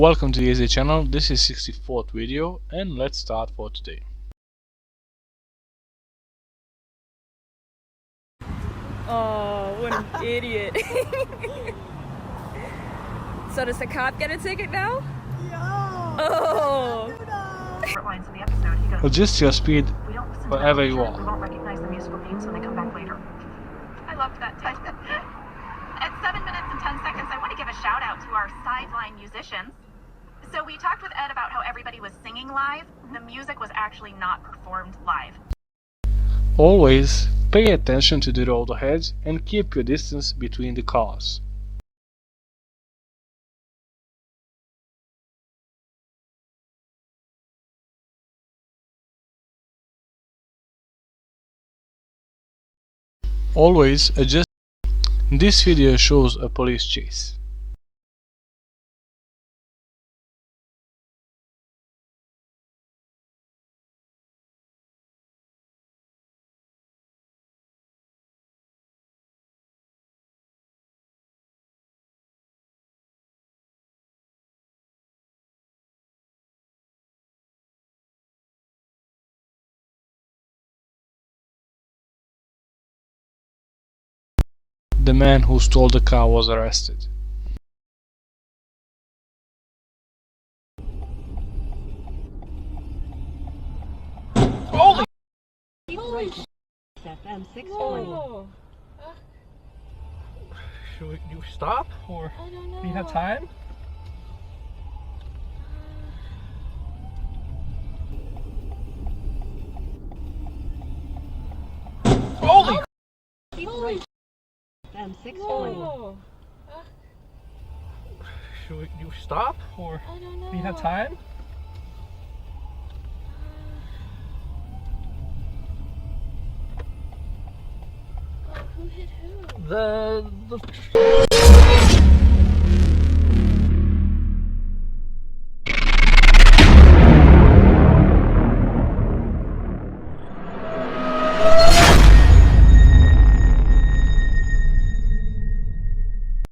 Welcome to the Easy channel. This is 64th video and let's start for today. Oh, what an idiot. So does the cop get a ticket now? Yeah. Oh. Lines in the episode, he goes, Adjust your speed we don't listen wherever to you we are. won't recognize the musical themes when they come back later. I loved that too. At 7 minutes and 10 seconds, I want to give a shout out to our sideline musicians. So we talked with Ed about how everybody was singing live. The music was actually not performed live. Always pay attention to the road ahead and keep your distance between the cars. Always adjust. This video shows a police chase. The man who stole the car was arrested. Holy! FM 620. Oh. Should you stop, or I don't know. do you have time? Holy! Holy. FM 620. Oh. Should you stop, or I don't know. do you have time? Who hit who? The